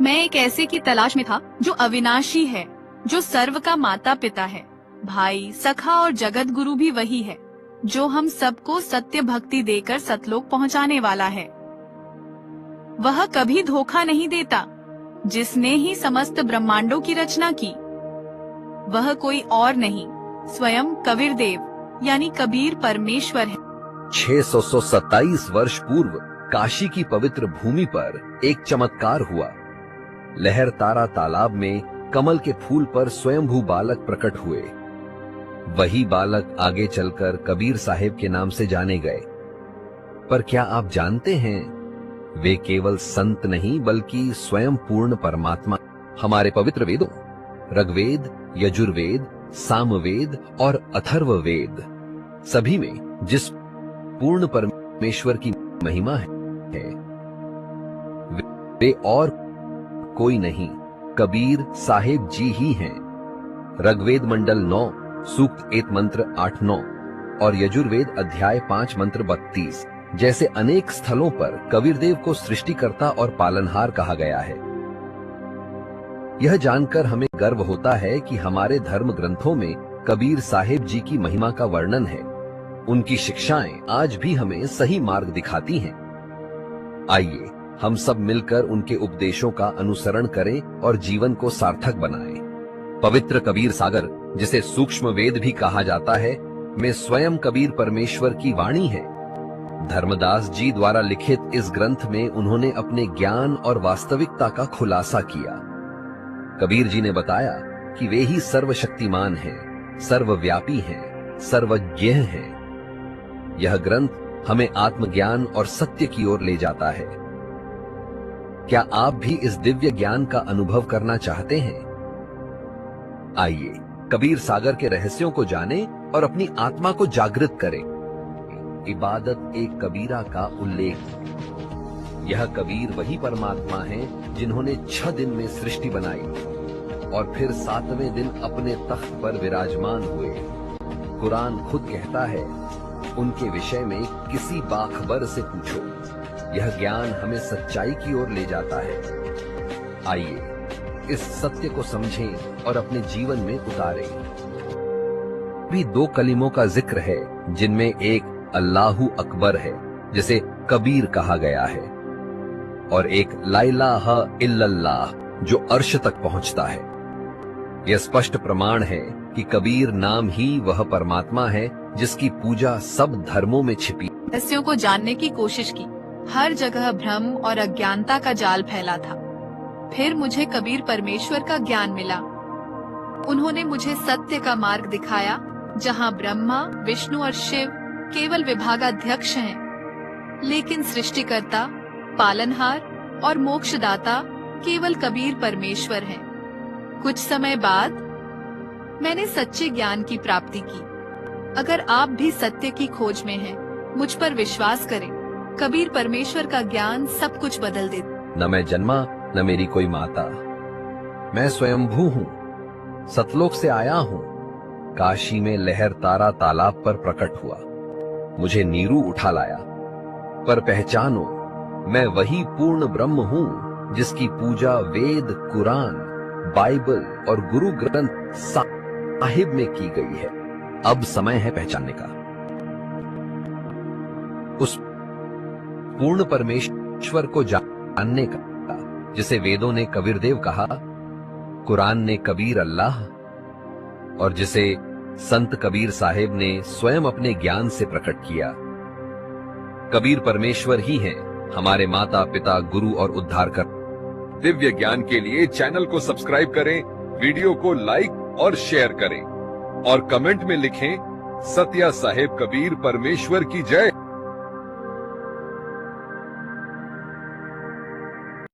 मैं एक ऐसे की तलाश में था जो अविनाशी है, जो सर्व का माता पिता है, भाई, सखा और जगत गुरु भी वही है, जो हम सबको सत्य भक्ति देकर सतलोक पहुंचाने वाला है। वह कभी धोखा नहीं देता, जिसने ही समस्त ब्रह्मांडों की रचना की। वह कोई और नहीं, स्वयं कबीर देव यानी कबीर परमेश्वर है। 627 वर्ष पूर्व काशी की पवित्र भूमि पर एक चमत्कार हुआ। लहर तारा तालाब में कमल के फूल पर स्वयंभू बालक प्रकट हुए। वही बालक आगे चलकर कबीर साहिब के नाम से जाने गए। पर क्या आप जानते हैं, वे केवल संत नहीं बल्कि स्वयं पूर्ण परमात्मा। हमारे पवित्र वेदों ऋग्वेद, यजुर्वेद, सामवेद और अथर्ववेद सभी में जिस पूर्ण परमेश्वर की महिमा है वे और कोई नहीं, कबीर साहिब जी ही हैं। ऋग्वेद मंडल 9 सूक्त 1 मंत्र 8-9 और यजुर्वेद अध्याय 5 मंत्र 32 जैसे अनेक स्थलों पर कबीर देव को सृष्टिकर्ता और पालनहार कहा गया है। यह जानकर हमें गर्व होता है कि हमारे धर्म ग्रंथों में कबीर साहिब जी की महिमा का वर्णन है। उनकी शिक्षाएं आज भी हमें सही मार्ग दिखाती हैं। आइए हम सब मिलकर उनके उपदेशों का अनुसरण करें और जीवन को सार्थक बनाएं। पवित्र कबीर सागर, जिसे सूक्ष्म वेद भी कहा जाता है, में स्वयं कबीर परमेश्वर की वाणी है। धर्मदास जी द्वारा लिखित इस ग्रंथ में उन्होंने अपने ज्ञान और वास्तविकता का खुलासा किया। कबीर जी ने बताया कि वे ही सर्वशक्तिमान हैं, सर्वव्यापी हैं, सर्वज्ञ हैं। यह ग्रंथ हमें आत्मज्ञान और सत्य की ओर ले जाता है। क्या आप भी इस दिव्य ज्ञान का अनुभव करना चाहते हैं? आइए कबीर सागर के रहस्यों को जानें और अपनी आत्मा को जागृत करें। इबादत एक कबीरा का उल्लेख। यह कबीर वही परमात्मा है जिन्होंने 6 दिन में सृष्टि बनाई और फिर 7वें दिन अपने तख्त पर विराजमान हुए। कुरान खुद कहता है, उनके विषय में किसी बाखबर से पूछो। यह ज्ञान हमें सच्चाई की ओर ले जाता है। आइए इस सत्य को समझें और अपने जीवन में उतारें। भी 2 कलीमों का जिक्र है, जिनमें एक अल्लाहु अकबर है, जिसे कबीर कहा गया है, और एक ला इलाहा इल्लल्लाह, जो अर्श तक पहुंचता है। यह स्पष्ट प्रमाण है कि कबीर नाम ही वह परमात्मा है जिसकी पूजा सब धर्मों में छिपी। रहस्यों को जानने की कोशिश की, हर जगह भ्रम और अज्ञानता का जाल फैला था। फिर मुझे कबीर परमेश्वर का ज्ञान मिला। उन्होंने मुझे सत्य का मार्ग दिखाया, जहां ब्रह्मा, विष्णु और शिव केवल विभागाध्यक्ष हैं, लेकिन सृष्टिकर्ता, पालनहार और मोक्षदाता केवल कबीर परमेश्वर हैं। कुछ समय बाद मैंने सच्चे ज्ञान की प्राप्ति की। अगर आप भी सत्य की खोज में हैं, मुझ पर विश्वास करें। कबीर परमेश्वर का ज्ञान सब कुछ बदल देता। न मैं जन्मा न मेरी कोई माता, मैं स्वयंभू हूँ, सतलोक से आया हूँ। काशी में लहर तारा तालाब पर प्रकट हुआ, मुझे नीरू उठा लाया। पर पहचानो, मैं वही पूर्ण ब्रह्म हूँ जिसकी पूजा वेद, कुरान, बाइबल और गुरु ग्रंथ साहिब में की गई है। अब समय है पहचानने का, उस पूर्ण परमेश्वर को जानने का, जिसे वेदों ने कबीर देव कहा, कुरान ने कबीर अल्लाह और जिसे संत कबीर साहिब ने स्वयं अपने ज्ञान से प्रकट किया। कबीर परमेश्वर ही हैं हमारे माता पिता, गुरु और उद्धारकर। दिव्य ज्ञान के लिए चैनल को सब्सक्राइब करें, वीडियो को लाइक और शेयर करें और कमेंट में लिखें, सत्या साहेब कबीर परमेश्वर की जय।